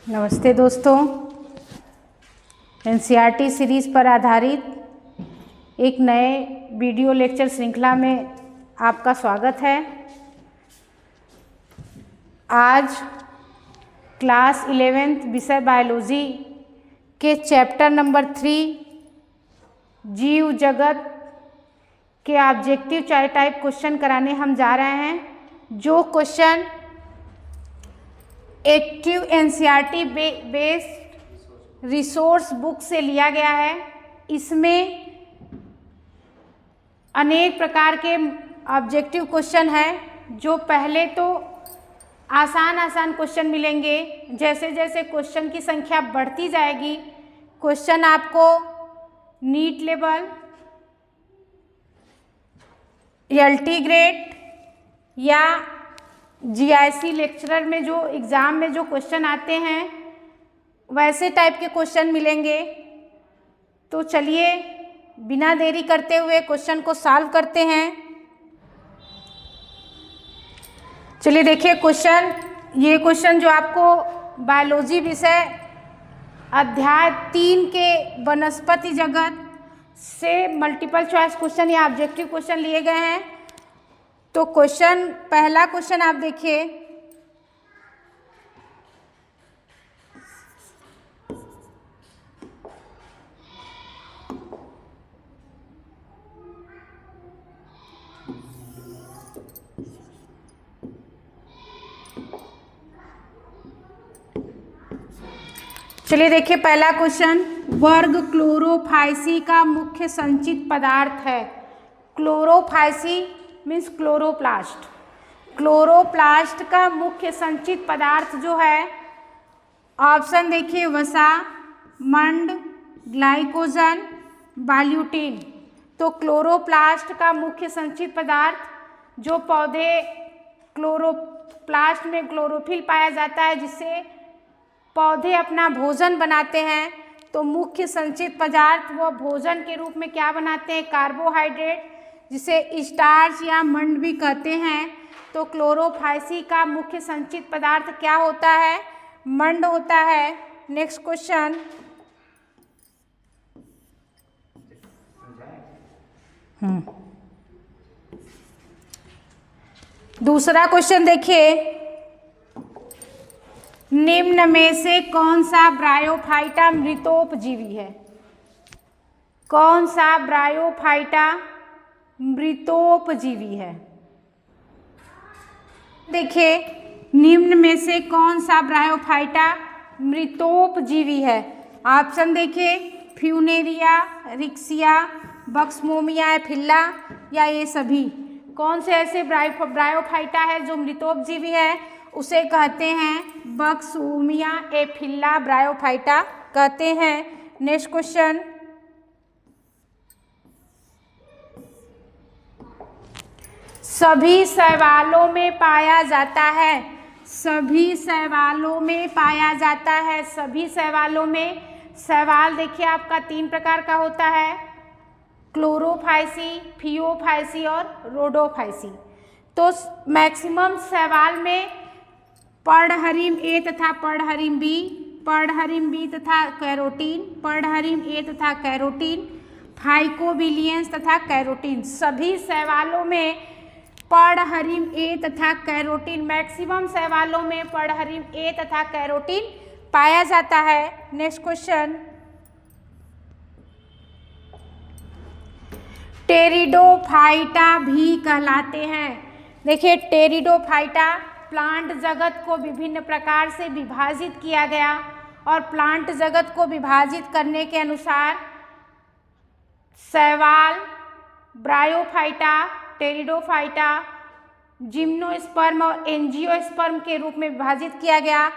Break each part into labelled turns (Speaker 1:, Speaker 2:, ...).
Speaker 1: नमस्ते दोस्तों, NCERT series पर आधारित एक नए वीडियो लेक्चर श्रृंखला में आपका स्वागत है। आज क्लास 11th विषय बायोलॉजी के चैप्टर नंबर 3 जीव जगत के ऑब्जेक्टिव टाइप क्वेश्चन कराने हम जा रहे हैं। जो question active NCERT based resource book से लिया गया है, इसमें अनेक प्रकार के ऑब्जेक्टिव क्वेश्चन हैं। जो पहले तो आसान क्वेश्चन मिलेंगे, जैसे जैसे क्वेश्चन की संख्या बढ़ती जाएगी क्वेश्चन आपको नीट लेवल, एलटी ग्रेड या जीआईसी लेक्चरर में जो एग्ज़ाम में जो क्वेश्चन आते हैं वैसे टाइप के क्वेश्चन मिलेंगे। तो चलिए बिना देरी करते हुए क्वेश्चन को सॉल्व करते हैं। चलिए देखिए क्वेश्चन, ये क्वेश्चन जो आपको बायोलॉजी विषय अध्याय 3 के वनस्पति जगत से मल्टीपल चॉइस क्वेश्चन या ऑब्जेक्टिव क्वेश्चन लिए गए हैं। तो क्वेश्चन, पहला क्वेश्चन आप देखिए, चलिए देखिए पहला क्वेश्चन, वर्ग क्लोरोफाइसी का मुख्य संचित पदार्थ है। Chlorophyceae means chloroplast. क्लोरोप्लास्ट का मुख्य संचित पदार्थ जो है, ऑप्शन देखिए वसा, मंड, ग्लाइकोजन, बाल्यूटिन। तो क्लोरोप्लास्ट का मुख्य संचित पदार्थ जो पौधे क्लोरोप्लास्ट में क्लोरोफिल पाया जाता है, जिससे पौधे अपना भोजन बनाते हैं। तो मुख्य संचित पदार्थ वो भोजन के रूप में क्या बनाते हैं? कार्बोहाइड्रेट, जिसे स्टार्च या मंड भी कहते हैं। तो क्लोरोफाइसी का मुख्य संचित पदार्थ क्या होता है? मंड होता है। नेक्स्ट क्वेश्चन, दूसरा क्वेश्चन देखिए, निम्न में से कौन सा ब्रायोफाइटा मृतोपजीवी है? कौन सा ब्रायोफाइटा मृतोपजीवी है? देखिए निम्न में से कौन सा ब्रायोफाइटा मृतोपजीवी है? ऑप्शन देखिए, फ्यूनेरिया, रिक्सिया, बक्समोमिया, एफिल्ला या ये सभी। कौन से ऐसे ब्रायोफाइटा है जो मृतोपजीवी है? उसे कहते हैं बक्सोमिया एफिल्ला ब्रायोफाइटा कहते हैं। नेक्स्ट क्वेश्चन, सभी शैवालों में पाया जाता है। सभी शैवालों में पाया जाता है। सभी शैवालों में, शैवाल देखिए आपका 3 प्रकार का होता है, क्लोरोफाइसी, फियोफाइसी और रोडोफाइसी। तो मैक्सिमम शैवाल में पर्णहरिम ए तथा पर्णहरिम बी, पर्णहरिम बी तथा कैरोटीन, पर्णहरिम ए तथा कैरोटीन, फाइकोबिलियंस तथा कैरोटीन। सभी शैवालों में पर्णहरिम ए तथा कैरोटीन, मैक्सिमम शैवालों में पर्णहरिम ए तथा कैरोटीन पाया जाता है। नेक्स्ट क्वेश्चन, टेरिडोफाइटा भी कहलाते हैं। देखिए टेरिडोफाइटा, प्लांट जगत को विभिन्न प्रकार से विभाजित किया गया और प्लांट जगत को विभाजित करने के अनुसार शैवाल, ब्रायोफाइटा, टेरिडोफाइटा, जिम्नोस्पर्म और एंजियोस्पर्म के रूप में विभाजित किया गया।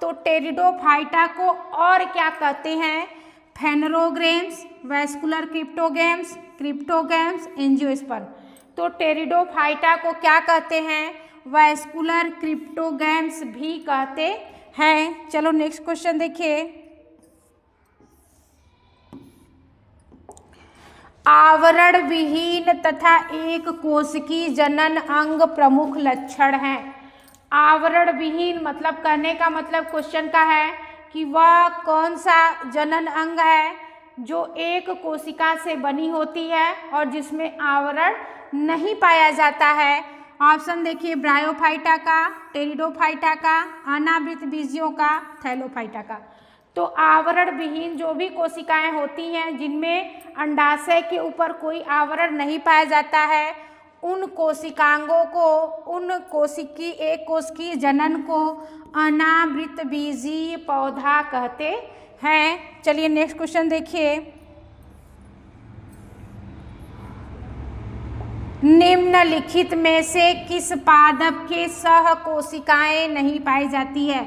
Speaker 1: तो टेरिडोफाइटा को और क्या कहते हैं? फेनरोग्रेम्स, वैस्कुलर क्रिप्टोगेम्स, क्रिप्टोगेम्स, एंजियोस्पर्म। तो टेरिडोफाइटा को क्या कहते हैं? वैस्कुलर क्रिप्टोगेम्स भी कहते हैं। चलो नेक्स्ट क्वेश्चन देखिए, आवरण विहीन तथा एक कोशिकीय जनन अंग प्रमुख लक्षण हैं। आवरण विहीन मतलब कहने का मतलब क्वेश्चन का है कि वह कौन सा जनन अंग है जो एक कोशिका से बनी होती है और जिसमें आवरण नहीं पाया जाता है। ऑप्शन देखिए, ब्रायोफाइटा का, टेरिडोफाइटा का, अनावृत बीजियों का, थैलोफाइटा का। तो आवरण विहीन जो भी कोशिकाएं होती हैं जिनमें अंडाशय के ऊपर कोई आवरण नहीं पाया जाता है, उन कोशिकांगों को, उन कोशिकी एक कोशिकीय जनन को अनावृत बीजीय पौधा कहते हैं। चलिए नेक्स्ट क्वेश्चन देखिए। निम्नलिखित में से किस पादप के सह कोशिकाएं नहीं पाई जाती है?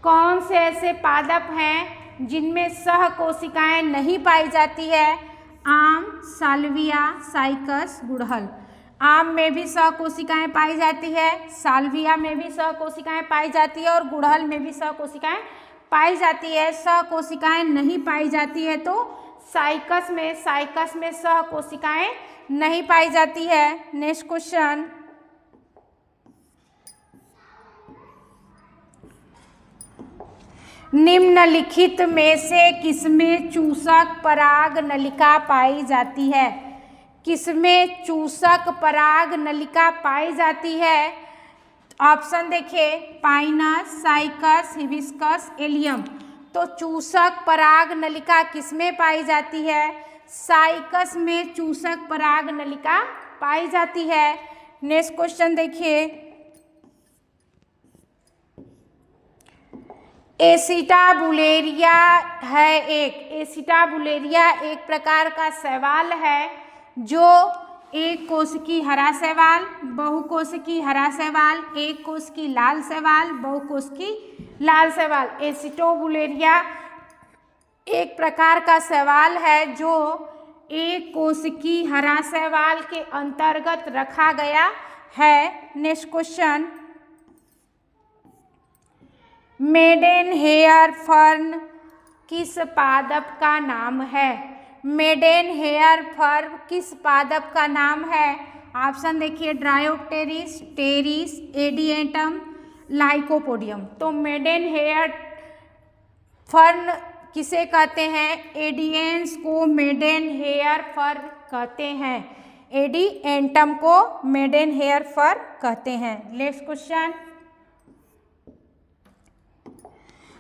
Speaker 1: कौन से ऐसे पादप हैं जिनमें सह कोशिकाएं नहीं पाई जाती है? आम, साल्विया, साइकस, गुड़हल। आम में भी सह कोशिकाएं पाई जाती है, साल्विया में भी सह कोशिकाएं पाई जाती है और गुड़हल में भी सह कोशिकाएं पाई जाती है। सह कोशिकाएं नहीं पाई जाती है तो साइकस में सह कोशिकाएं नहीं पाई जाती है। नेक्स्ट क्वेश्चन, निम्नलिखित में से किसमें चूसक पराग नलिका पाई जाती है? किसमें चूसक पराग नलिका पाई जाती है? ऑप्शन देखिए, पाइनस, साइकस, हिबिस्कस, एलियम। तो चूसक पराग नलिका किसमें पाई जाती है? साइकस में चूसक पराग नलिका पाई जाती है। नेक्स्ट क्वेश्चन देखिए, एसिटाबुलेरिया है एसिटाबुलेरिया एक प्रकार का शैवाल है जो एक कोशिकीय हरा शैवाल, बहुकोशिकीय हरा शैवाल, एक कोशिकीय लाल शैवाल, बहुकोशिकीय लाल शैवाल। एसिटाबुलेरिया एक प्रकार का शैवाल है जो एक कोशिकीय हरा शैवाल के अंतर्गत रखा गया है। Next question, maiden hair fern किस पादप का नाम है? मेडेन हेयर फर्न किस पादप का नाम है? ऑप्शन देखिए, ड्रायोप्टेरिस, टेरिस, एडिएंटम, लाइकोपोडियम। तो मेडेन हेयर फर्न किसे कहते हैं? एडिएंस को मेडेन हेयर फर्न कहते हैं, एडिएंटम को मेडेन हेयर फर्न कहते हैं। नेक्स्ट क्वेश्चन,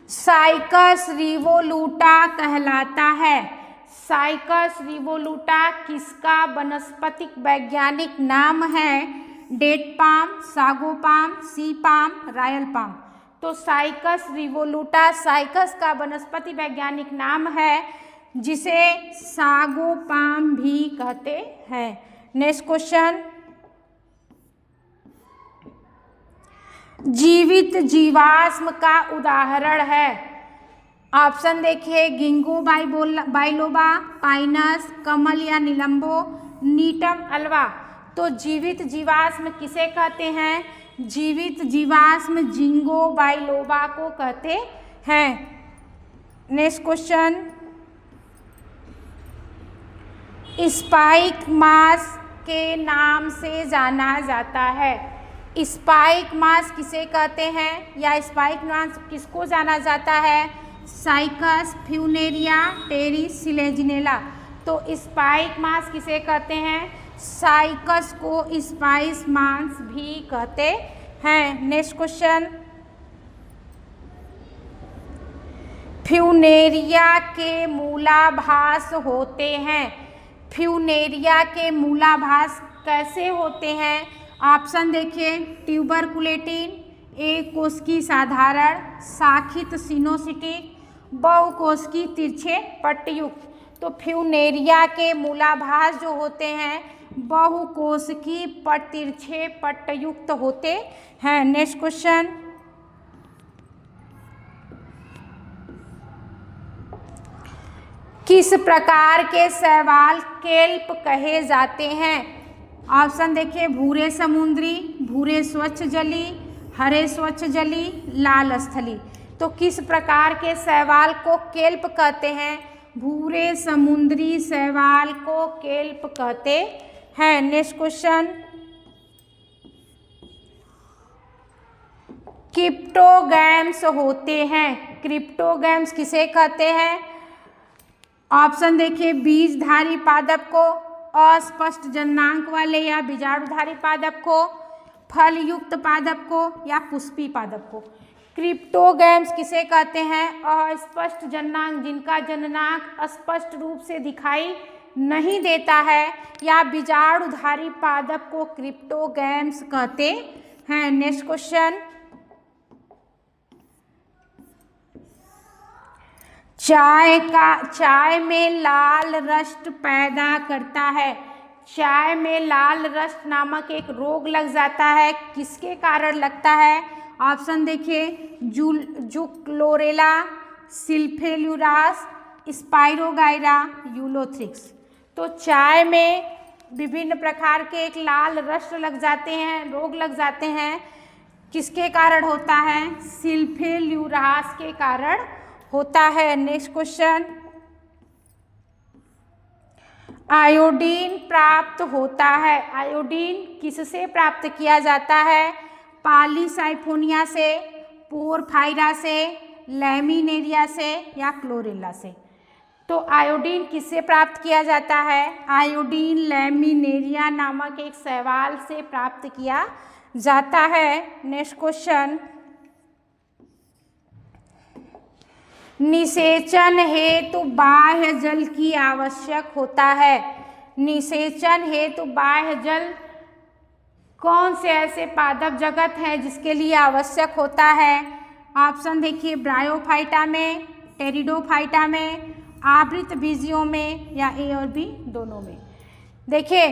Speaker 1: साइकस रिवोल्यूटा कहलाता है। साइकस रिवोल्यूटा किसका वनस्पतिक वैज्ञानिक नाम है? डेट पाम, सागो पाम, सी पाम, रॉयल पाम। तो साइकस रिवोल्यूटा साइकस का वनस्पति वैज्ञानिक नाम है जिसे सागो पाम भी कहते हैं। नेक्स्ट क्वेश्चन, जीवित जीवाश्म का उदाहरण है। ऑप्शन देखिए, गिंगो बाइलोबा, पाइनस, कमल या निलंबो, नीटम अल्वा। तो जीवित जीवाश्म किसे कहते हैं? जीवित जीवाश्म जिंगो बाइलोबा को कहते हैं। नेक्स्ट क्वेश्चन, स्पाइक मास के नाम से जाना जाता है। स्पाइक मास किसे कहते हैं या स्पाइक मास किसको जाना जाता है? Cycas, Funaria, Pteris, Selaginella. तो स्पाइक मास किसे कहते हैं? साइकस को स्पाइस मास भी कहते हैं। नेक्स्ट क्वेश्चन, फ्यूनेरिया के मूलाभास होते हैं। फ्यूनेरिया के मूलाभास कैसे होते हैं? ऑप्शन देखिए, ट्यूबरकुलेटिन, एक कोशिकीय साधारण, शाखित सिनोसिटिक, बहुकोशिकीय तिरछे पट्टयुक्त। तो फ्यूनेरिया के मूलाभास जो होते हैं बहुकोशिकीय तिरछे पट्टयुक्त होते हैं। नेक्स्ट क्वेश्चन, किस प्रकार के शैवाल केल्प कहे जाते हैं? ऑप्शन देखिए, भूरे समुद्री, भूरे स्वच्छ जली, हरे स्वच्छ जली, लाल स्थली। तो किस प्रकार के शैवाल को केल्प कहते हैं? भूरे समुद्री शैवाल को केल्प कहते हैं। नेक्स्ट क्वेश्चन, क्रिप्टोगैम्स होते हैं। क्रिप्टोगैम्स किसे कहते हैं? ऑप्शन देखिए, बीजधारी पादप को, अस्पष्ट जननांग वाले या बीजाणुधारी पादप को, फलयुक्त पादप को या पुष्पी पादप को। क्रिप्टोगैम्स किसे कहते हैं? अस्पष्ट जननांग, जिनका जननांग स्पष्ट रूप से दिखाई नहीं देता है, या बीजाणुधारी पादप को क्रिप्टोगैम्स कहते हैं। नेक्स्ट क्वेश्चन, चाय में लाल रस्ट पैदा करता है। चाय में लाल रस्ट नामक एक रोग लग जाता है, किसके कारण लगता है? ऑप्शन देखिए, जुक्लोरेला, सिल्फेल्युरास, स्पाइरोगाइरा, यूलोथ्रिक्स। तो चाय में विभिन्न प्रकार के एक लाल रस्ट लग जाते हैं, रोग लग जाते हैं, किसके कारण होता है? सिल्फेल्युरास के कारण होता है। नेक्स्ट क्वेश्चन, आयोडीन प्राप्त होता है। आयोडीन किससे प्राप्त किया जाता है? पॉलीसाइफोनिया से, पोरफायरा से, लैमिनेरिया से या क्लोरेला से। तो आयोडीन किससे प्राप्त किया जाता है? आयोडीन लैमिनेरिया नामक एक शैवाल से प्राप्त किया जाता है। नेक्स्ट क्वेश्चन, निषेचन हेतु बाह्य जल की आवश्यक होता है। निषेचन हेतु बाह्य जल कौन से ऐसे पादप जगत हैं जिसके लिए आवश्यक होता है? ऑप्शन देखिए, ब्रायोफाइटा में, टेरिडोफाइटा में, आवृत बीजियों में या ए और बी दोनों में। देखिए,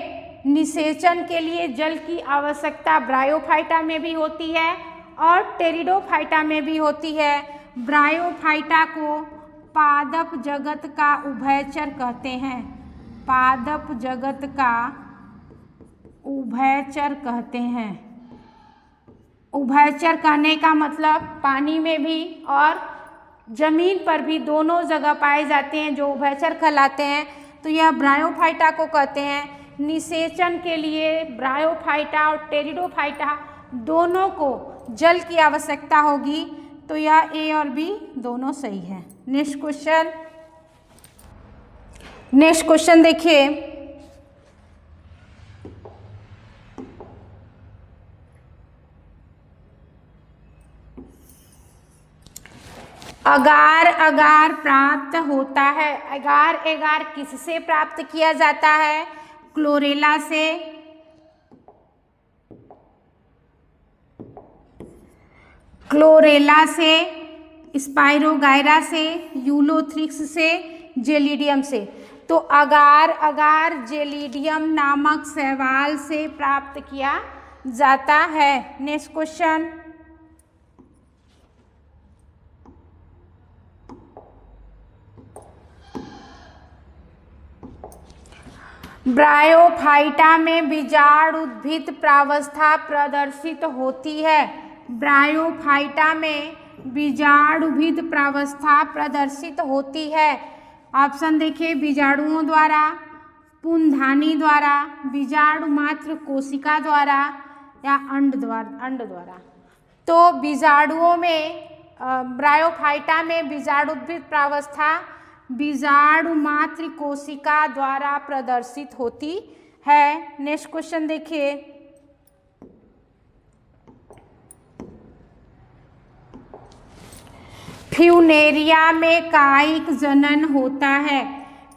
Speaker 1: निषेचन के लिए जल की आवश्यकता ब्रायोफाइटा में भी होती है और टेरिडोफाइटा में भी होती है। ब्रायोफाइटा को पादप जगत का उभयचर कहते हैं। पादप जगत का उभयचर कहते हैं। उभयचर कहने का मतलब पानी में भी और जमीन पर भी दोनों जगह पाए जाते हैं, जो उभयचर कहलाते हैं। तो यह ब्रायोफाइटा को कहते हैं। निषेचन के लिए ब्रायोफाइटा और टेरिडोफाइटा दोनों को जल की आवश्यकता होगी, तो यह ए और बी दोनों सही है। नेक्स्ट क्वेश्चन देखिए, अगार अगार प्राप्त होता है। अगार एगार किससे प्राप्त किया जाता है? क्लोरेला से, क्लोरेला से, स्पाइरोगाइरा से, यूलोथ्रिक्स से, जेलिडियम से। तो अगार अगार जेलिडियम नामक शैवाल से प्राप्त किया जाता है। नेक्स्ट क्वेश्चन, ब्रायोफाइटा में बीजाणुद्भिद प्रावस्था प्रदर्शित होती है। ब्रायोफाइटा में बीजाणुभिद प्रावस्था प्रदर्शित होती है। ऑप्शन देखिए, बीजाणुओं द्वारा, पुंधानी द्वारा, बीजाणु मात्र कोशिका द्वारा या अंड द्वारा। तो बीजाणुओं में, ब्रायोफाइटा में बीजाणुभिद प्रावस्था बीजाणु मात्र कोशिका द्वारा प्रदर्शित होती है। नेक्स्ट क्वेश्चन देखिए, फ्यूनेरिया में कायिक जनन होता है।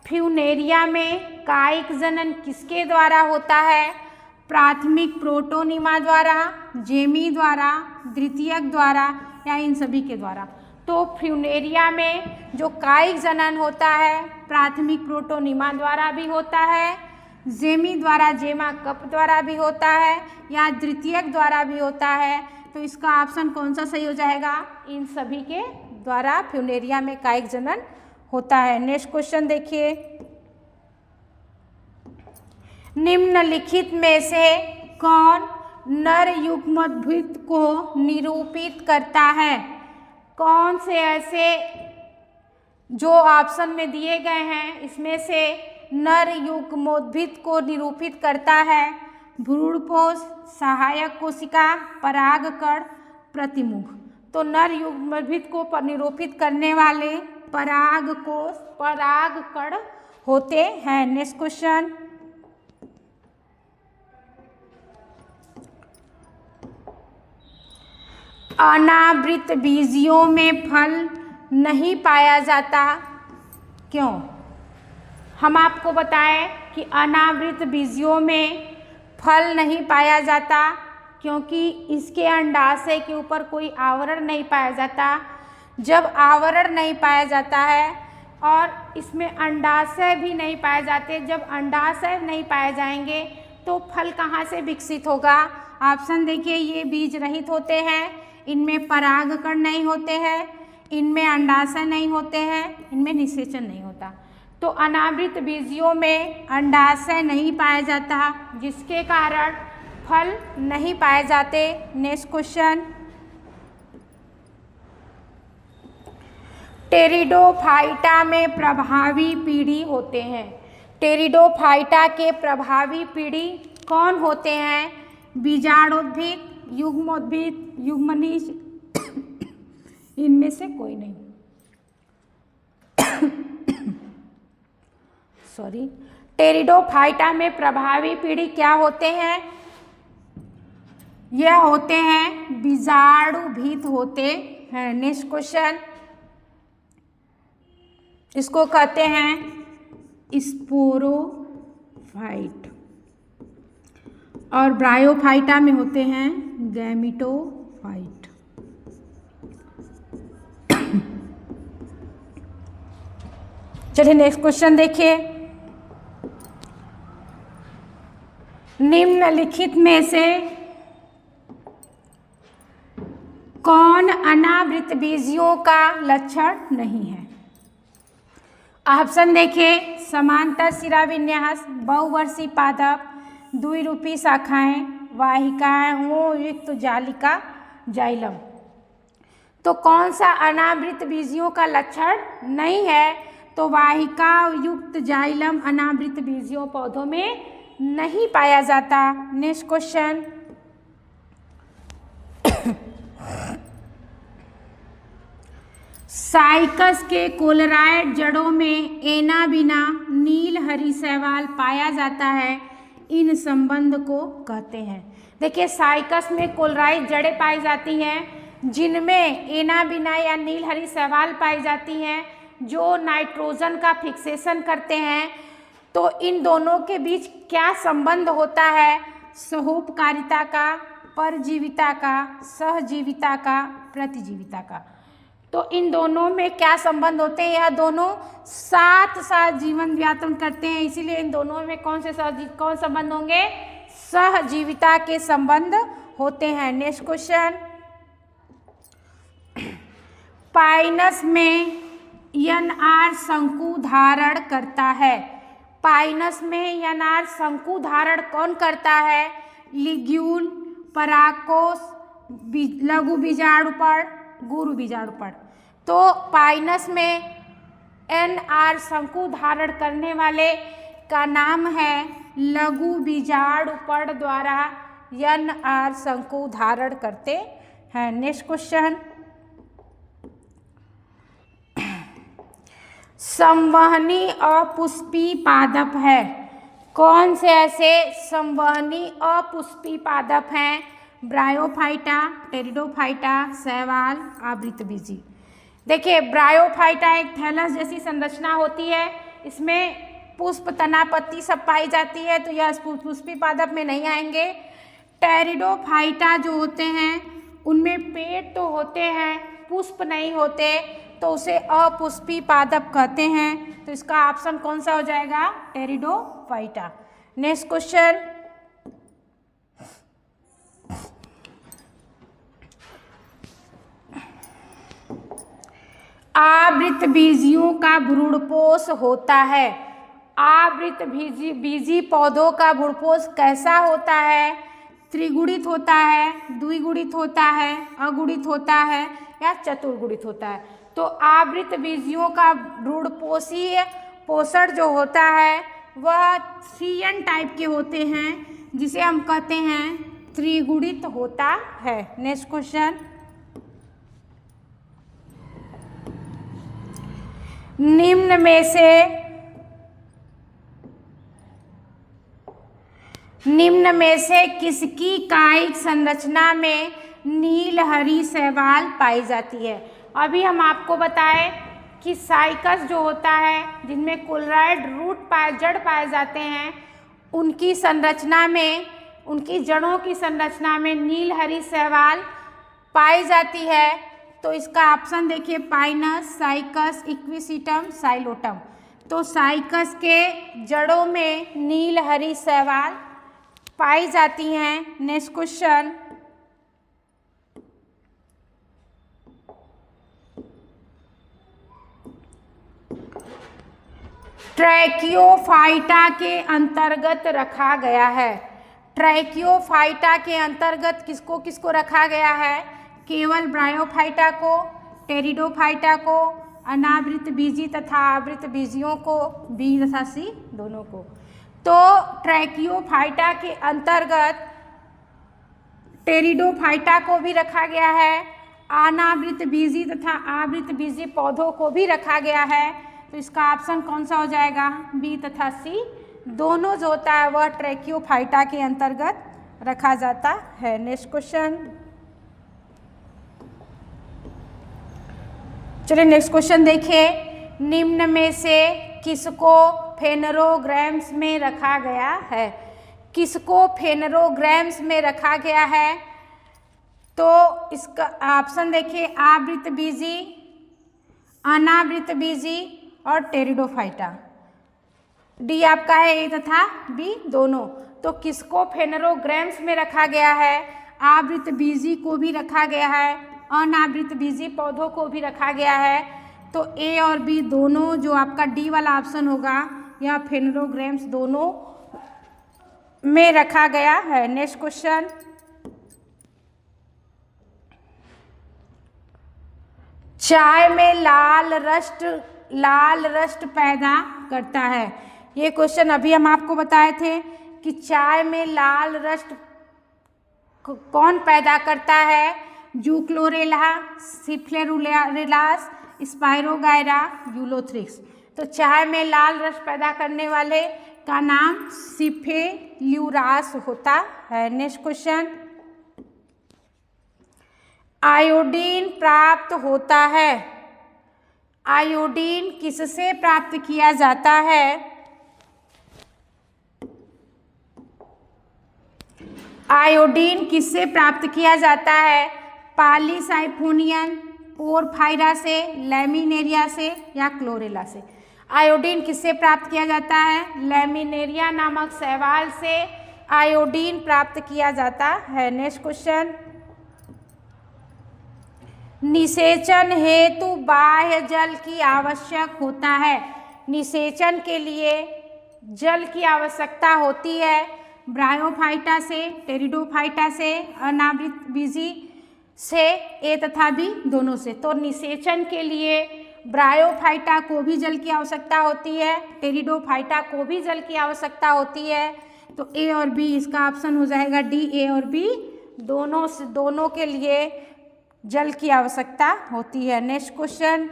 Speaker 1: फ्यूनेरिया में कायिक जनन किसके द्वारा होता है? प्राथमिक प्रोटोनिमा द्वारा, जेमी द्वारा, द्वितीयक द्वारा या इन सभी के द्वारा। तो फ्यूनेरिया में जो कायिक जनन होता है, प्राथमिक प्रोटोनिमा द्वारा भी होता है, जेमी द्वारा, जेमा कप द्वारा भी होता है या द्वितीयक द्वारा भी होता है। तो इसका ऑप्शन कौन सा सही हो जाएगा? इन सभी के द्वारा फ्यूनेरिया में कायिक जनन होता है। नेक्स्ट क्वेश्चन देखिए, निम्नलिखित में से कौन नर युग्मोद्भिद को निरूपित करता है? कौन से ऐसे जो ऑप्शन में दिए गए हैं इसमें से नर युग्मोद्भिद को निरूपित करता है? भ्रूणपोष, सहायक कोशिका, परागकण, प्रतिमुख। तो नर युग्मविद को निरूपित करने वाले परागकोश परागकण होते हैं। नेक्स्ट क्वेश्चन, अनावृत बीजियों में फल नहीं पाया जाता, क्यों? हम आपको बताएं कि अनावृत बीजियों में फल नहीं पाया जाता क्योंकि इसके अंडाशय के ऊपर कोई आवरण नहीं पाया जाता। जब आवरण नहीं पाया जाता है और इसमें अंडाशय भी नहीं पाए जाते, जब अंडाशय नहीं पाए जाएंगे तो फल कहाँ से विकसित होगा? ऑप्शन देखिए, ये बीज रहित होते हैं, इनमें परागकण नहीं होते हैं, इनमें अंडाशय नहीं होते हैं, इनमें निषेचन नहीं होता। तो अनावृत बीजियों में अंडाशय नहीं पाया जाता जिसके कारण फल नहीं पाए जाते। नेक्स्ट क्वेश्चन, टेरिडोफाइटा में प्रभावी पीढ़ी होते हैं। टेरिडोफाइटा के प्रभावी पीढ़ी कौन होते हैं? बीजाणुद्भिद, युग्मोद्भिद, युग्मनीश, इनमें से कोई नहीं। सॉरी, टेरिडोफाइटा में प्रभावी पीढ़ी क्या होते हैं? यह होते हैं बीजाणुभिद होते हैं। नेक्स्ट क्वेश्चन, इसको कहते हैं स्पोरोफाइट और ब्रायोफाइटा में होते हैं गैमिटोफाइट। चलिए नेक्स्ट क्वेश्चन देखिए, निम्नलिखित में से कौन अनावृत बीजियों का लक्षण नहीं है? ऑप्शन देखिए, समांतर शिरा विन्यास, बहुवर्षीय पादप, द्विरूपी शाखाएं, वाहिकाएं हो युक्त जालिका जाइलम। तो कौन सा अनावृत बीजियों का लक्षण नहीं है? तो वाहिका युक्त जाइलम अनावृत बीजियों पौधों में नहीं पाया जाता। नेक्स्ट क्वेश्चन, साइकस के कोलराइड जड़ों में एनाबिना नील हरी शैवाल पाया जाता है, इन संबंध को कहते हैं। देखिए, साइकस में कोलराइड जड़ें पाई जाती हैं जिनमें एनाबिना या नील हरी शैवाल पाई जाती हैं जो नाइट्रोजन का फिक्सेशन करते हैं। तो इन दोनों के बीच क्या संबंध होता है? सहोपकारिता का, परजीविता का, सहजीविता का, प्रतिजीविता का। तो इन दोनों में क्या संबंध होते हैं? यह दोनों साथ साथ जीवन व्यापन करते हैं, इसीलिए इन दोनों में कौन संबंध होंगे? सहजीविता के संबंध होते हैं। नेक्स्ट क्वेश्चन, पाइनस में एनआर शंकु धारण करता है। पाइनस में एनआर शंकु धारण कौन करता है? लिग्यूल, परागकोश, लघु बीजाणुपर्ण, गुरु बीजाणुपर्ण। तो पाइनस में एनआर शंकु धारण करने वाले का नाम है लघु बीजाणुपर्ण द्वारा एनआर शंकु धारण करते हैं। नेक्स्ट क्वेश्चन, संवहनी अपुष्पी पादप है। कौन से ऐसे संवहनी अपुष्पी पादप हैं? ब्रायोफाइटा, टेरिडोफाइटा, शैवाल, आवृतबीजी। देखिए, ब्रायोफाइटा एक थैलस जैसी संरचना होती है, इसमें पुष्प, तना, पत्ती सब पाई जाती है, तो यह पुष्पी पादप में नहीं आएंगे। टेरिडोफाइटा जो होते हैं उनमें पेड़ तो होते हैं, पुष्प नहीं होते, तो उसे अपुष्पी पादप कहते हैं। तो इसका ऑप्शन कौन सा हो जाएगा? टेरिडोफाइटा। नेक्स्ट क्वेश्चन, आवृत बीजियों का भ्रूणपोष होता है। आवृत बीजी पौधों का भ्रूणपोष कैसा होता है? त्रिगुणित होता है, द्विगुणित होता है, अगुणित होता है या चतुर्गुणित होता है। तो आवृत बीजियों का भ्रूणपोषीय पोषण जो होता है वह 3n टाइप के होते हैं, जिसे हम कहते हैं त्रिगुणित होता है। नेक्स्ट क्वेश्चन, निम्न में से किसकी कायिक संरचना में नील हरी शैवाल पाई जाती है? अभी हम आपको बताएं कि साइकस जो होता है, जिनमें क्लोराइड जड़ पाए जाते हैं, उनकी संरचना में, उनकी जड़ों की संरचना में नील हरी शैवाल पाई जाती है। तो इसका ऑप्शन देखिए, पाइनस, साइकस, इक्विसिटम, साइलोटम। तो साइकस के जड़ों में नील हरी शैवाल पाई जाती हैं। नेक्स्ट क्वेश्चन, ट्रैकियोफाइटा के अंतर्गत रखा गया है। ट्रैकियोफाइटा के अंतर्गत किसको किसको रखा गया है? केवल ब्रायोफाइटा को, टेरिडोफाइटा को, अनावृत बीजी तथा आवृत बीजियों को, बी तथा सी दोनों को। तो ट्रैकियोफाइटा के अंतर्गत टेरिडोफाइटा को भी रखा गया है, अनावृत बीजी तथा आवृत बीजी पौधों को भी रखा गया है। तो इसका ऑप्शन कौन सा हो जाएगा? बी तथा सी दोनों जो होता है वह ट्रैकियोफाइटा के अंतर्गत रखा जाता है। नेक्स्ट क्वेश्चन, चलिए नेक्स्ट क्वेश्चन देखिए, निम्न में से किसको फेनरोग्राम्स में रखा गया है? किसको फेनरोग्राम्स में रखा गया है? तो इसका ऑप्शन देखिए, आवृत बीजी, अनावृत बीजी और टेरिडोफाइटा। डी आपका है ए तथा बी दोनों। तो किसको फेनरोग्राम्स में रखा गया है? आवृत बीजी को भी रखा गया है, अनावृत बीजी पौधों को भी रखा गया है। तो ए और बी दोनों जो आपका डी वाला ऑप्शन होगा, यह फेनरोग्राम्स दोनों में रखा गया है। नेक्स्ट क्वेश्चन, चाय में लाल रस्ट पैदा करता है। ये क्वेश्चन अभी हम आपको बताए थे कि चाय में लाल रस्ट कौन पैदा करता है? जूक्लोरेला, सिफ्लेरुलेरास, स्पाइरोगायरा, यूलोथ्रिक्स। तो चाय में लाल रस पैदा करने वाले का नाम सिफेल्यूरास होता है। नेक्स्ट क्वेश्चन, आयोडीन प्राप्त होता है। आयोडीन किससे प्राप्त किया जाता है? आयोडीन किससे प्राप्त किया जाता है? पॉलीसाइफोनियन, पोरफायरा से, लैमिनेरिया से या क्लोरेला से। आयोडीन किससे प्राप्त किया जाता है? लैमिनेरिया नामक शैवाल से आयोडीन प्राप्त किया जाता है। नेक्स्ट क्वेश्चन, निषेचन हेतु बाह्य जल की आवश्यक होता है। निषेचन के लिए जल की आवश्यकता होती है। ब्रायोफाइटा से, टेरिडोफाइटा से, अनावृत बीजी से, ए तथा बी दोनों से। तो निषेचन के लिए ब्रायोफाइटा को भी जल की आवश्यकता होती है, टेरिडोफाइटा को भी जल की आवश्यकता होती है। तो ए और बी इसका ऑप्शन हो जाएगा डी। ए और बी दोनों के लिए जल की आवश्यकता होती है। नेक्स्ट क्वेश्चन,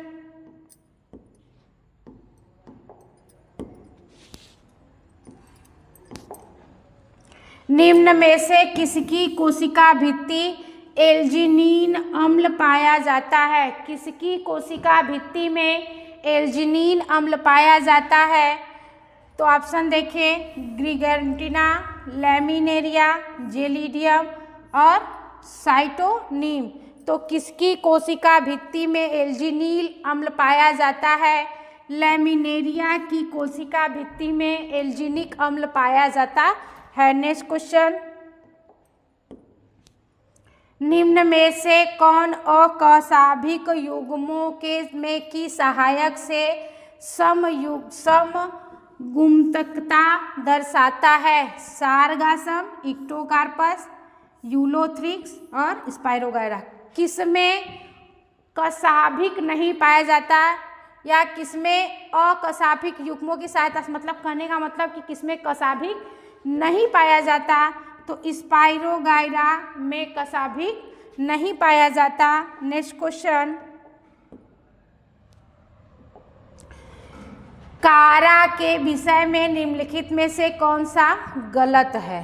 Speaker 1: निम्न में से किसकी कोशिका भित्ति एल्जीनीन अम्ल पाया जाता है? किसकी कोशिका भित्ति में एल्जीनीन अम्ल पाया जाता है? तो ऑप्शन देखिए, ग्रिगेंटिना, लैमिनेरिया, जेलिडियम और साइटोनीम। तो किसकी कोशिका भित्ति में एल्जीनील अम्ल पाया जाता है? लैमिनेरिया की कोशिका भित्ति में एल्जीनिक अम्ल पाया जाता है। नेक्स्ट क्वेश्चन, निम्न में से कौन अकशाभिक युग्मों की सहायक से समगुम्तकता दर्शाता है? सारगासम, इक्टोकार्पस, यूलोथ्रिक्स और स्पाइरोगायरा। किसमें कशाभिक नहीं पाया जाता या किसमें अकशाभिक युग्मों की सहायता से, मतलब कहने का मतलब कि किसमें कशाभिक नहीं पाया जाता? तो स्पाइरोगायरा में कशाभिक नहीं पाया जाता। नेक्स्ट क्वेश्चन, कारा के विषय में निम्नलिखित में से कौन सा गलत है?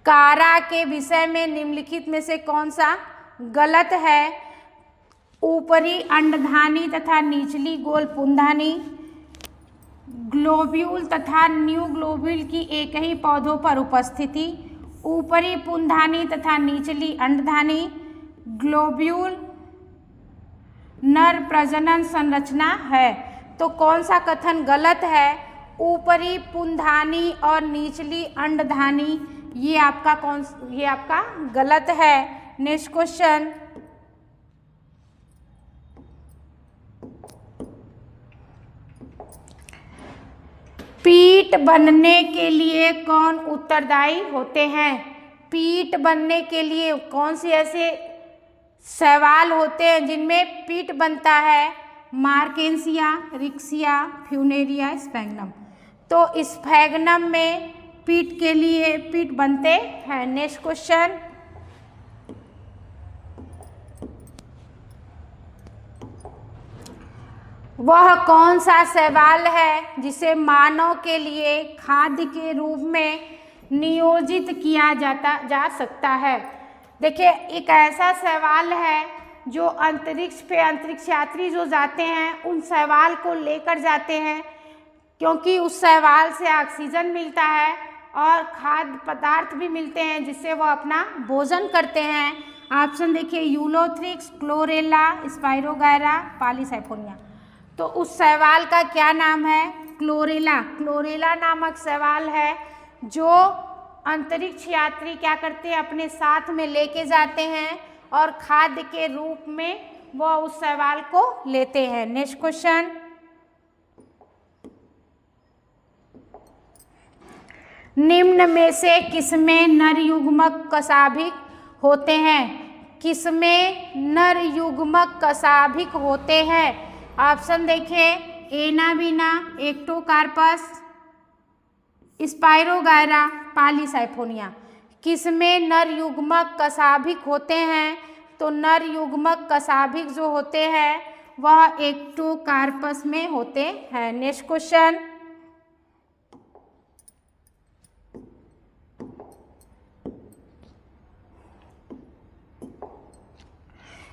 Speaker 1: कारा के विषय में निम्नलिखित में से कौन सा गलत है? ऊपरी अंडधानी तथा निचली गोल पुंधानी, ग्लोब्यूल तथा न्यू ग्लोब्यूल की एक ही पौधों पर उपस्थिति, ऊपरी पुंधानी तथा निचली अंडधानी, ग्लोब्यूल नर प्रजनन संरचना है। तो कौन सा कथन गलत है? ऊपरी पुंधानी और निचली अंडधानी, ये आपका गलत है। नेक्स्ट क्वेश्चन, पीठ बनने के लिए कौन उत्तरदायी होते हैं? पीठ बनने के लिए कौन से ऐसे शैवाल होते हैं जिनमें पीठ बनता है? मार्केंसिया, रिक्सिया, फ्यूनेरिया, स्फैग्नम। तो स्फैग्नम में पीठ के लिए पीठ बनते हैं। नेक्स्ट क्वेश्चन, वह कौन सा शैवाल है जिसे मानव के लिए खाद्य के रूप में नियोजित किया जा सकता है? देखिए, एक ऐसा शैवाल है जो अंतरिक्ष पे अंतरिक्ष यात्री जो जाते हैं उन शैवाल को लेकर जाते हैं, क्योंकि उस शैवाल से ऑक्सीजन मिलता है और खाद्य पदार्थ भी मिलते हैं जिससे वह अपना भोजन करते हैं। ऑप्शन देखिए, यूलोथ्रिक्स, क्लोरेला, स्पाइरोगैरा, पॉलीसाइफोनिया। तो उस शैवाल का क्या नाम है? क्लोरेला। क्लोरेला नामक शैवाल है जो अंतरिक्ष यात्री क्या करते हैं, अपने साथ में लेके जाते हैं और खाद्य के रूप में वह उस शैवाल को लेते हैं। नेक्स्ट क्वेश्चन, निम्न में से किसमें नर युग्मक कशाभिक होते हैं? किसमें नर युग्मक कशाभिक होते हैं? ऑप्शन देखिए, एनाबीना, एक्टोकार्पस, स्पाइरोगैरा, पॉलीसाइफोनिया। किसमें नर युग्मक कशाभिक होते हैं? तो नर युग्मक कशाभिक जो होते हैं वह एक्टोकार्पस में होते हैं। नेक्स्ट क्वेश्चन,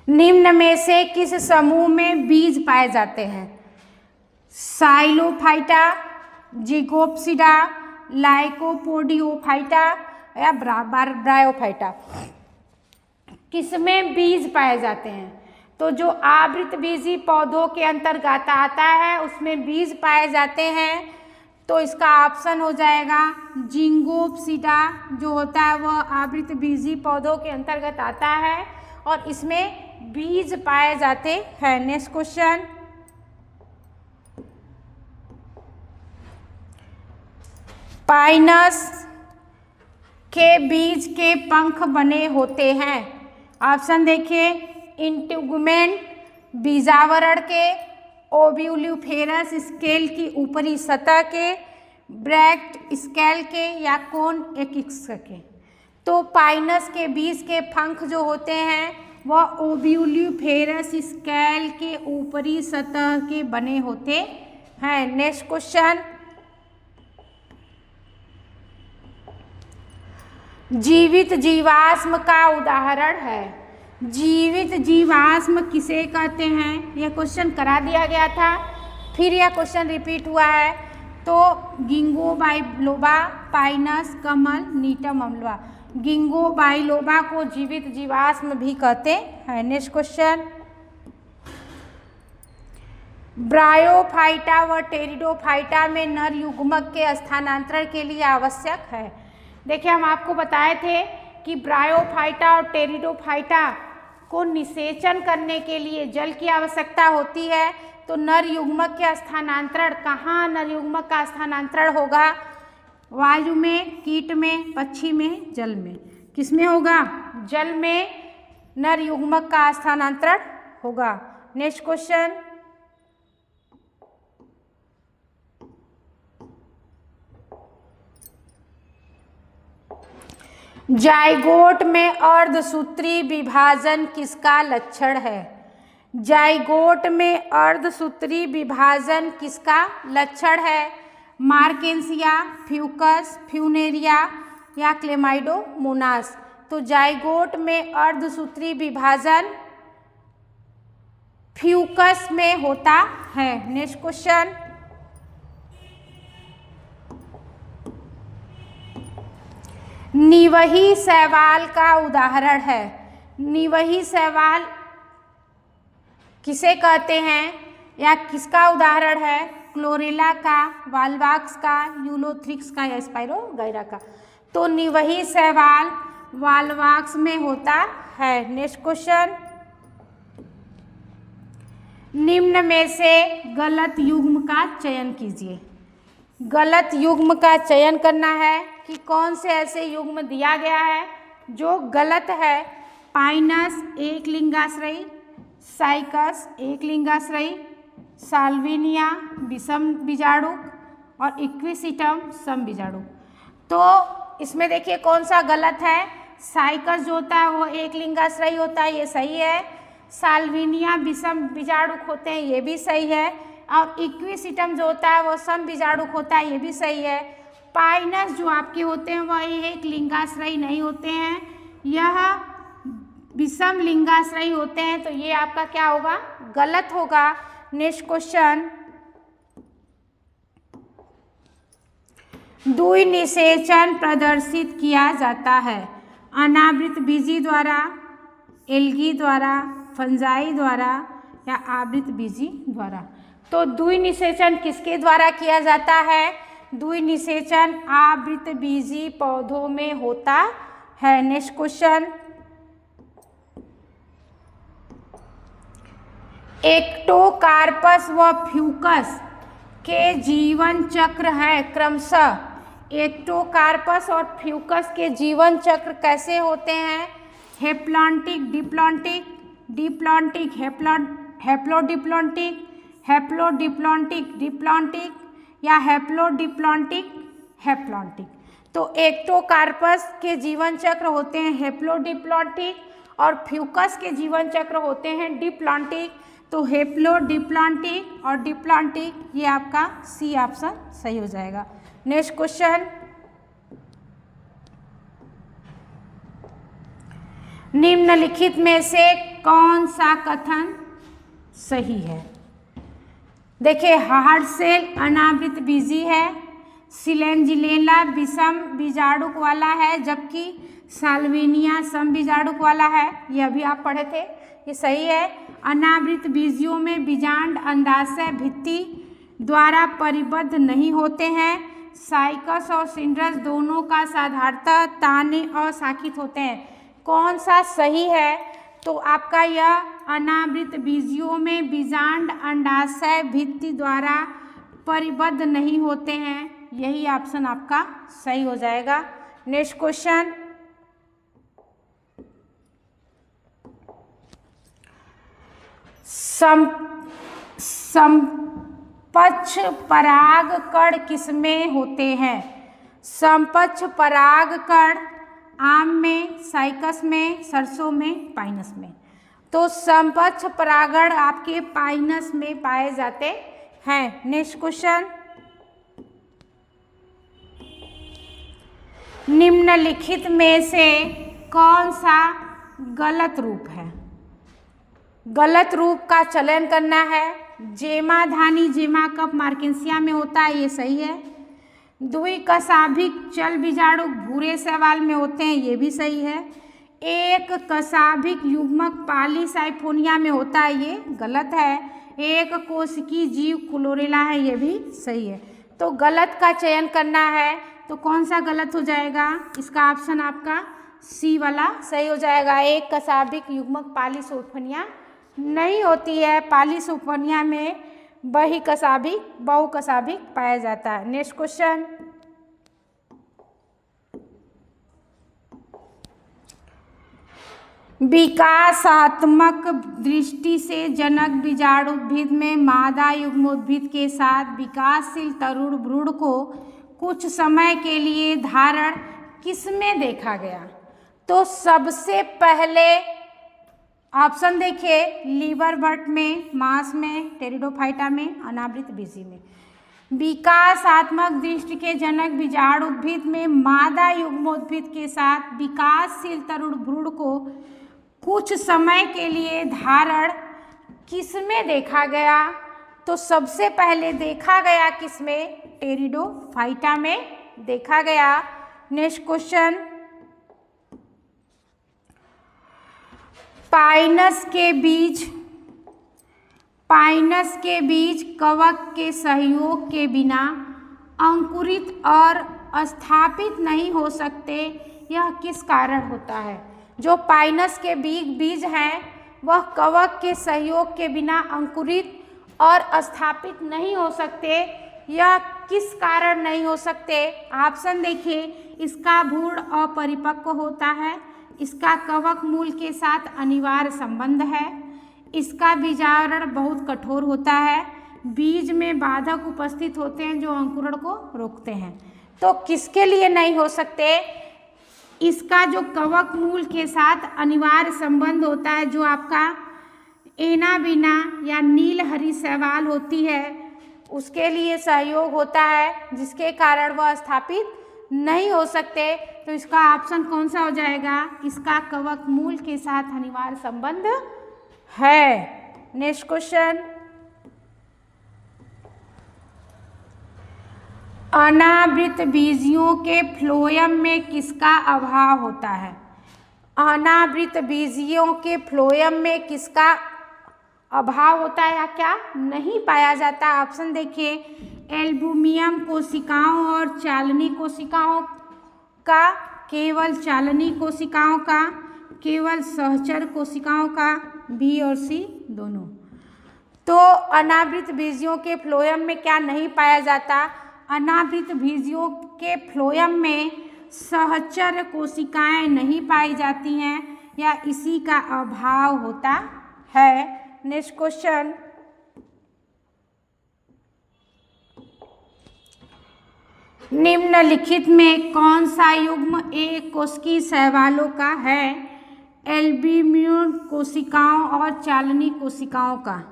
Speaker 1: निम्न में से किस समूह में बीज पाए जाते हैं? साइलोफाइटा, जिगोप्सिडा, लाइकोपोडियोफाइटा या ब्रायोफाइटा। किसमें बीज पाए जाते हैं? तो जो आवृतबीजी पौधों के अंतर्गत आता है उसमें बीज पाए जाते हैं। तो इसका ऑप्शन हो जाएगा जिंगोप्सिडा, जो होता है वह आवृतबीजी पौधों के अंतर्गत आता है और इसमें बीज पाए जाते हैं। नेक्स्ट क्वेश्चन, पाइनस के बीज के पंख बने होते हैं। ऑप्शन देखिए, इंटीगुमेंट, बीजावरण के, ओव्यूलिफेरस स्केल की ऊपरी सतह के, ब्रैक्ट स्केल के या कोन एक्सिस के। तो पाइनस के बीज के पंख जो होते हैं वह ओव्यूलिफेरस स्केल के ऊपरी सतह के बने होते हैं। नेक्स्ट क्वेश्चन, जीवित जीवाश्म का उदाहरण है। जीवित जीवाश्म किसे कहते हैं? यह क्वेश्चन करा दिया गया था, फिर यह क्वेश्चन रिपीट हुआ है। तो गिंगो बाइलोबा, पाइनस, कमल, नीटम अम्लवा। गिंगो बाइलोबा को जीवित जीवाश्म भी कहते हैं। नेक्स्ट क्वेश्चन, ब्रायोफाइटा व टेरिडोफाइटा में नर युग्मक के स्थानांतरण के लिए आवश्यक है। देखिए, हम आपको बताए थे कि ब्रायोफाइटा और टेरिडोफाइटा को निषेचन करने के लिए जल की आवश्यकता होती है। तो नर युग्मक के स्थानांतरण, कहाँ नर युग्मक का स्थानांतरण होगा? वायु में, कीट में, पक्षी में, जल में। किस में होगा? जल में नर युग्मक का स्थानांतरण होगा। नेक्स्ट क्वेश्चन, जाइगोट में अर्धसूत्री विभाजन किसका लक्षण है? जाइगोट में अर्धसूत्री विभाजन किसका लक्षण है? मार्केंसिया, फ्यूकस, फ्यूनेरिया या क्लेमाइडोमोनास। तो जाइगोट में अर्धसूत्री विभाजन फ्यूकस में होता है। नेक्स्ट क्वेश्चन, निवही शैवाल का उदाहरण है। निवही शैवाल किसे कहते हैं या किसका उदाहरण है? क्लोरेला का, वाल्वाक्स का, यूलोथ्रिक्स का या स्पाइरोगैरा का। तो निवही शैवाल वाल्वाक्स में होता है। नेक्स्ट क्वेश्चन, निम्न में से गलत युग्म का चयन कीजिए। गलत युग्म का चयन करना है कि कौन से ऐसे युग्म दिया गया है जो गलत है। पाइनस एक लिंगाश्रयी, साइकस एक लिंगाश्रयी, साल्विनिया विषम बीजाणुक और इक्विसिटम सम बीजाणुक। तो इसमें देखिए कौन सा गलत है। साइकस जो होता है वो एक लिंगाश्रयी होता है, ये सही है। साल्विनिया विषम बीजाणुक होते हैं, ये भी सही है। और इक्विसिटम जो होता है वो सम बीजाणुक होता है, ये भी सही है। पाइनस जो आपके होते हैं वह एक लिंगाश्रयी नहीं होते हैं, यह विषम लिंगाश्रयी होते हैं। तो ये आपका क्या होगा? गलत होगा। नेक्स्ट क्वेश्चन, द्विनिषेचन प्रदर्शित किया जाता है अनावृत बीजी द्वारा, एल्गी द्वारा, फंजाई द्वारा या आवृत बीजी द्वारा। तो द्विनिषेचन किसके द्वारा किया जाता है? द्विनिषेचन आवृत बीजी पौधों में होता है। नेक्स्ट क्वेश्चन, एक्टोकार्पस व फ्यूकस के जीवन चक्र है क्रमशः। एक्टोकार्पस और फ्यूकस के जीवन चक्र कैसे होते हैं? हेप्लॉन्टिक, डिप्लॉन्टिक, डिप्लॉन्टिक, हेप्लोडिप्लॉन्टिक, हेप्लोडिप्लॉन्टिक, डिप्लॉन्टिक या हेप्लोडिप्लॉन्टिक, हेप्लॉन्टिक। तो एक्टोकार्पस के जीवन चक्र होते हैं हेप्लोडिप्लॉन्टिक और फ्यूकस के जीवन चक्र होते हैं डिप्लॉन्टिक। तो हेप्लोडिप्लॉन्टिक और डिप्लॉन्टिक, ये आपका सी ऑप्शन सही हो जाएगा। नेक्स्ट क्वेश्चन, निम्नलिखित में से कौन सा कथन सही है? देखिए, हार्ड सेल अनावृत बीजी है, सिलेंजिलेला विषम बीजाणुक वाला है, जबकि साल्विनिया सम बीजाणुक वाला है। ये अभी आप पढ़े थे, ये सही है। अनावृत बीजियों में बीजांड अंडाशय भित्ति द्वारा परिबद्ध नहीं होते हैं। साइकस और सिंड्रस दोनों का साधारणतः ताने अशाखित होते हैं। कौन सा सही है? तो आपका यह अनावृत बीजियों में बीजांड अंडाशय भित्ति द्वारा परिबद्ध नहीं होते हैं, यही ऑप्शन आपका सही हो जाएगा। नेक्स्ट क्वेश्चन, समपक्ष पराग कण किसमें होते हैं? समपक्ष पराग कण आम में, साइकस में, सरसों में, पाइनस में। तो समपक्ष परागण आपके पाइनस में पाए जाते हैं। नेक्स्ट क्वेश्चन, निम्नलिखित में से कौन सा गलत रूप है? गलत रूप का चयन करना है। जेमाधानी जेमा कप मार्केंसिया में होता है, ये सही है। द्विकशाभिक चल बीजाणु भूरे शैवाल में होते हैं, ये भी सही है। एक कशाभिक युग्मक पॉलीसाइफोनिया में होता है, ये गलत है। एक कोशिकी जीव क्लोरेला है, ये भी सही है। तो गलत का चयन करना है, तो कौन सा गलत हो जाएगा? इसका ऑप्शन आपका सी वाला सही हो जाएगा। एक कशाभिक युग्मक पॉलीसाइफोनिया नहीं होती है, पॉलीसाइफोनिया में बहुकशाभिक पाया जाता है। नेक्स्ट क्वेश्चन, विकासात्मक दृष्टि से जनक बीजाणुद्भिद में मादा युग्मोद्भिद के साथ विकासशील तरुण भ्रूण को कुछ समय के लिए धारण किसमें देखा गया? तो सबसे पहले ऑप्शन देखिए, लीवरवर्ट में, मांस में, टेरिडोफाइटा में, अनावृत बीजी में। विकासात्मक दृष्टि के जनक बीजाणु उद्भिद में मादा युग्मोद्भिद के साथ विकासशील तरुण भ्रूण को कुछ समय के लिए धारण किसमें देखा गया? तो सबसे पहले देखा गया किसमें? टेरिडोफाइटा में देखा गया। नेक्स्ट क्वेश्चन, पाइनस के बीज कवक के सहयोग के बिना अंकुरित और स्थापित नहीं हो सकते, यह किस कारण होता है? जो पाइनस के बीज हैं वह कवक के सहयोग के बिना अंकुरित और स्थापित नहीं हो सकते, यह किस कारण नहीं हो सकते? ऑप्शन देखिए, इसका भ्रूण अपरिपक्व होता है, इसका कवक मूल के साथ अनिवार्य संबंध है, इसका बीजावरण बहुत कठोर होता है, बीज में बाधक उपस्थित होते हैं जो अंकुरण को रोकते हैं। तो किसके लिए नहीं हो सकते? इसका जो कवक मूल के साथ अनिवार्य संबंध होता है, जो आपका एनाबीना या नीलहरी शैवाल होती है, उसके लिए सहयोग होता है, जिसके कारण वह स्थापित नहीं हो सकते। तो इसका ऑप्शन कौन सा हो जाएगा? इसका कवक मूल के साथ अनिवार्य संबंध है। नेक्स्ट क्वेश्चन, अनावृत बीजियों के फ्लोएम में किसका अभाव होता है? अनावृत बीजियों के फ्लोएम में किसका अभाव होता है या क्या नहीं पाया जाता? ऑप्शन देखिए, एल्बुमियम कोशिकाओं और चालनी कोशिकाओं का, केवल चालनी कोशिकाओं का, केवल सहचर कोशिकाओं का, बी और सी दोनों। तो अनावृत बीजियों के फ्लोएम में क्या नहीं पाया जाता? अनावृत बीजियों के फ्लोएम में सहचर कोशिकाएं नहीं पाई जाती हैं या इसी का अभाव होता है। नेक्स्ट क्वेश्चन, निम्नलिखित में कौन सा युग्म एक कोशिकीय शैवालों का है? एल्ब्यूमिन कोशिकाओं और चालनी कोशिकाओं का।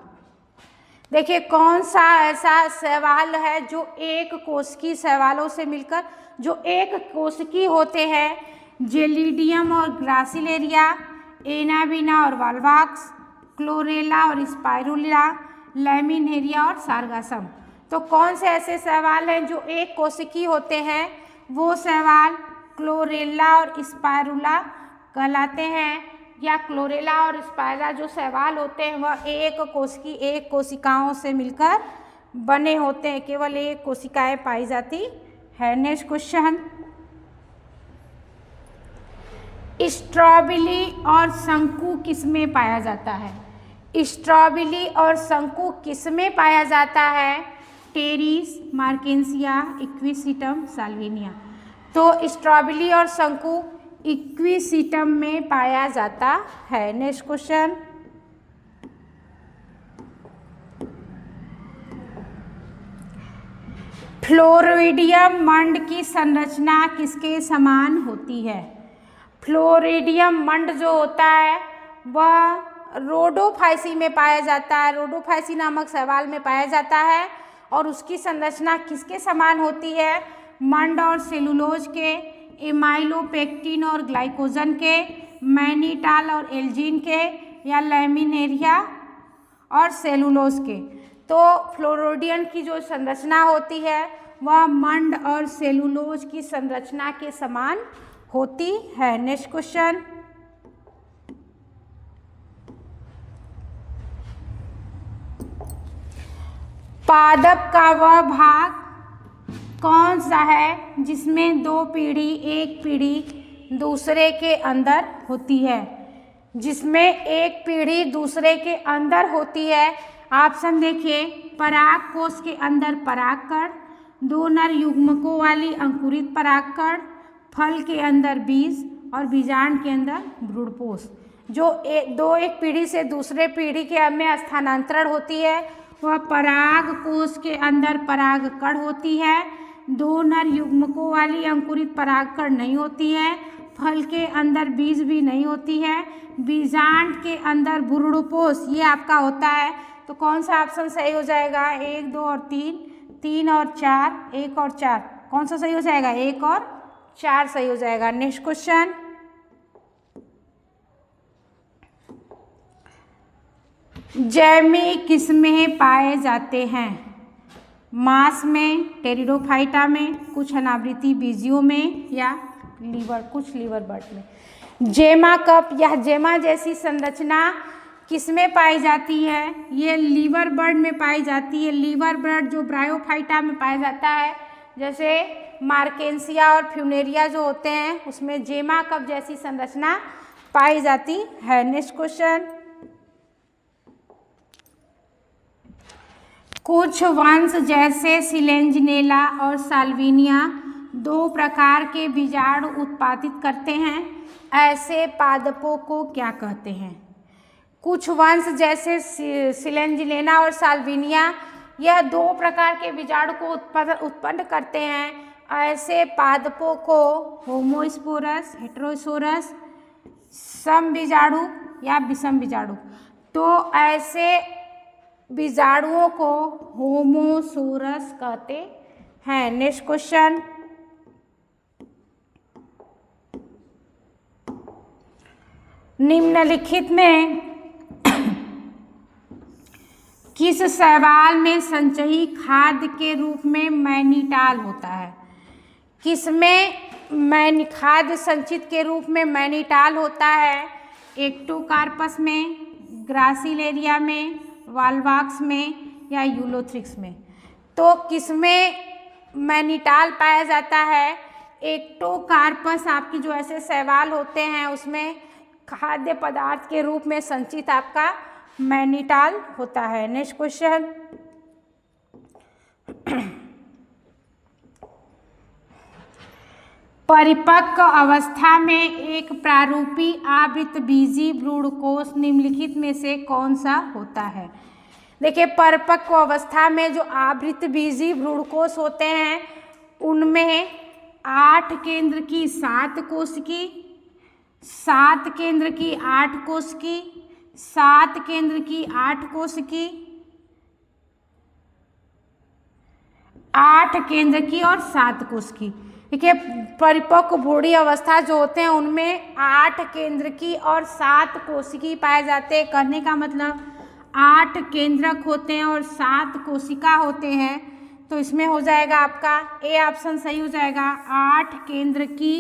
Speaker 1: देखिए, कौन सा ऐसा शैवाल है जो एक कोशिकीय शैवालों से मिलकर जो एक कोशिकीय होते हैं? जेलिडियम और ग्रासिलेरिया, एनाबीना और वाल्वाक्स, क्लोरेला और स्पाइरुला, लैमिनेरिया और सारगासम। तो कौन से ऐसे शैवाल हैं जो एक कोशिकीय होते हैं? वो शैवाल क्लोरेला और स्पाइरुला कहलाते हैं, या क्लोरेला और स्पाइरा जो शैवाल होते हैं वह एक कोशिकाओं से मिलकर बने होते हैं, केवल एक कोशिकाएं पाई जाती है। नेक्स्ट क्वेश्चन, स्ट्रॉबिली और शंकु किसमें पाया जाता है? स्ट्रॉबिली और शंकु किसमें पाया जाता है? Pteris, Marchantia, Equisetum, Salvinia. तो स्ट्रॉबिली और शंकु इक्विसिटम में पाया जाता है। नेक्स्ट क्वेश्चन, फ्लोरिडियम मंड की संरचना किसके समान होती है? फ्लोरिडियम मंड जो होता है वह रोडोफाइसी में पाया जाता है, रोडोफाइसी नामक शैवाल में पाया जाता है, और उसकी संरचना किसके समान होती है? मंड और सेलुलोज के, एमाइलोपेक्टिन और ग्लाइकोजन के, मैनिटाल और एल्जीन के, या लैमिनेरिया और सेलुलोज के। तो फ्लोरोडियन की जो संरचना होती है वह मंड और सेलुलोज की संरचना के समान होती है। नेक्स्ट क्वेश्चन, पादप का वह भाग कौन सा है जिसमें दो पीढ़ी एक पीढ़ी दूसरे के अंदर होती है? जिसमें एक पीढ़ी दूसरे के अंदर होती है। ऑप्शन देखिए, पराग कोश के अंदर परागकण, दो नर युग्मकों वाली अंकुरित परागकण, फल के अंदर बीज और बीजांड के अंदर भ्रूणपोष। जो एक पीढ़ी से दूसरे पीढ़ी के में स्थानांतरण होती है वह पराग कोश के अंदर परागकण होती है। दो नर युग्मकों वाली अंकुरित परागकण नहीं होती है। फल के अंदर बीज भी नहीं होती है, बीजांड के अंदर भ्रूणपोष ये आपका होता है। तो कौन सा ऑप्शन सही हो जाएगा? 1, 2 और 3, 3 और 4, 1 और 4, कौन सा सही हो जाएगा? 1 और 4 सही हो जाएगा। नेक्स्ट क्वेश्चन, जैमी किसमें पाए जाते हैं? मांस में, टेरिडोफाइटा में, कुछ अनावृति बीजियों में, या कुछ लीवर बर्ड में। जेमा कप या जेमा जैसी संरचना किसमें पाई जाती है? ये लीवर बर्ड में पाई जाती है। लीवर बर्ड जो ब्रायोफाइटा में पाया जाता है, जैसे मार्केंसिया और फ्यूनेरिया जो होते हैं उसमें जेमा कप जैसी संरचना पाई जाती है। नेक्स्ट क्वेश्चन, कुछ वंश जैसे सिलेंजिनेला और साल्विनिया 2 प्रकार के बीजाणु उत्पादित करते हैं, ऐसे पादपों को क्या कहते हैं? कुछ वंश जैसे सिलेंजिनेला और साल्विनिया यह 2 प्रकार के बीजाणु को उत्पन्न करते हैं, ऐसे पादपों को होमोस्पोरस, हेटेरोस्पोरस, सम बीजाणु या विषम बीजाणु। तो ऐसे बीजाणुओं को होमोसोरस कहते हैं। नेक्स्ट क्वेश्चन, निम्नलिखित में किस शैवाल में संचयी खाद्य के रूप में मैनीटाल होता है? किसमें खाद्य संचित के रूप में मैनीटाल होता है? एक्टोकार्पस में, ग्रासिलेरिया में, वाल्वाक्स में, या यूलोथ्रिक्स में। तो किसमें मैनीटाल पाया जाता है? एक्टोकार्पस आपकी जो ऐसे शैवाल होते हैं उसमें खाद्य पदार्थ के रूप में संचित आपका मैनीटाल होता है। नेक्स्ट क्वेश्चन, परिपक्व अवस्था में एक प्रारूपी आवृतबीजी भ्रूणकोष निम्नलिखित में से कौन सा होता है? देखिए, परिपक्व अवस्था में जो आवृतबीजी भ्रूणकोष होते हैं उनमें 8 केंद्र की 7 कोशिकी, 7 केंद्र की 8 कोशिकी, 7 केंद्र की 8 कोशिकी, 8 केंद्र की और 7 कोशिकी। देखिए, परिपक्व भ्रूणी अवस्था जो होते हैं उनमें 8 केंद्र की और 7 कोशिकी पाए जाते हैं। कहने का मतलब 8 केंद्रक होते हैं और 7 कोशिका होते हैं। तो इसमें हो जाएगा आपका ए ऑप्शन सही हो जाएगा, 8 केंद्र की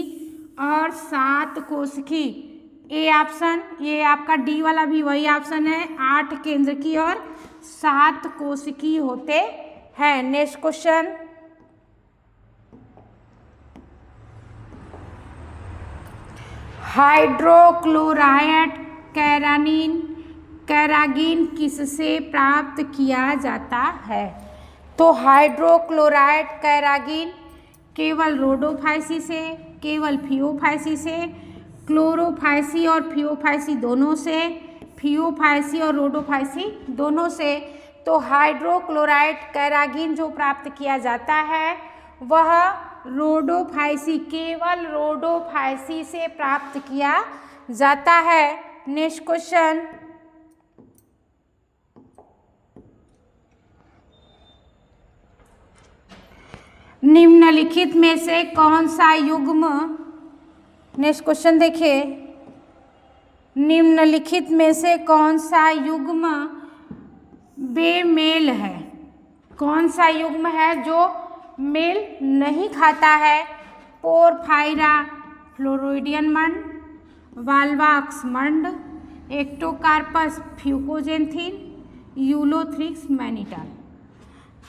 Speaker 1: और 7 कोशिकी। ए ऑप्शन, ये आपका डी वाला भी वही ऑप्शन है, 8 केंद्र की और 7 कोशिकी होते हैं। नेक्स्ट क्वेश्चन, हाइड्रोक्लोराइड कैरागीन किससे प्राप्त किया जाता है? तो हाइड्रोक्लोराइड कैरागीन केवल रोडोफाइसी से, केवल फियोफाइसी से, क्लोरोफाइसी और फियोफाइसी दोनों से, फियोफाइसी और रोडोफाइसी दोनों से। तो हाइड्रोक्लोराइड कैरागीन जो प्राप्त किया जाता है वह रोडोफाइसी, केवल रोडोफाइसी से प्राप्त किया जाता है। नेक्स्ट क्वेश्चन, निम्नलिखित में से कौन सा युग्म, नेक्स्ट क्वेश्चन देखिए, निम्नलिखित में से कौन सा युग्म बेमेल है? कौन सा युग्म है जो मेल नहीं खाता है? पोरफायरा फ्लोरोइडियन मंड, वाल्वाक्स मंड, एक्टोकार्पस फ्यूकोजेंथिन, यूलोथ्रिक्स मैनीटाल।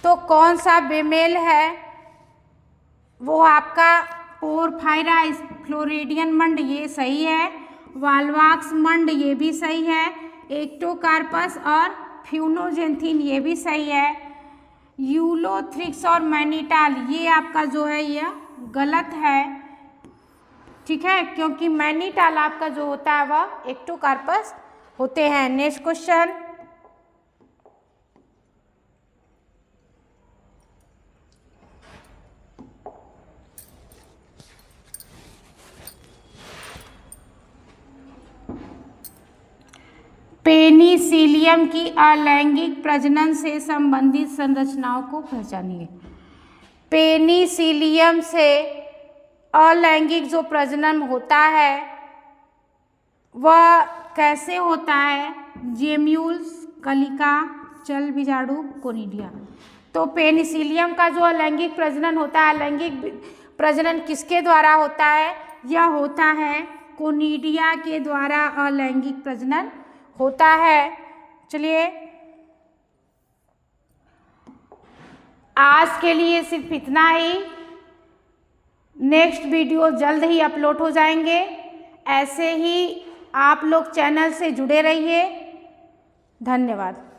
Speaker 1: तो कौन सा बेमेल है? वो आपका पोरफायरा फ्लोरिडियन मंड ये सही है, वाल्वाक्स मंड ये भी सही है, एक्टोकार्पस और फ्यूनोजेंथिन ये भी सही है। यूलोथ्रिक्स और मैनीटाल ये आपका जो है यह गलत है, ठीक है, क्योंकि मैनीटाल आपका जो होता है वह एक्टोकार्पस होते हैं। नेक्स्ट क्वेश्चन, पेनिसिलियम की अलैंगिक प्रजनन से संबंधित संरचनाओं को पहचानिए। पेनिसिलियम से अलैंगिक जो प्रजनन होता है वह कैसे होता है? जेम्यूल्स, कलिका, चल बीजाणु, कोनिडिया। तो पेनिसिलियम का जो अलैंगिक प्रजनन होता है, अलैंगिक प्रजनन किसके द्वारा होता है? यह होता है कोनिडिया के द्वारा अलैंगिक प्रजनन होता है। चलिए आज के लिए सिर्फ इतना ही। नेक्स्ट वीडियो जल्द ही अपलोड हो जाएंगे। ऐसे ही आप लोग चैनल से जुड़े रहिए। धन्यवाद।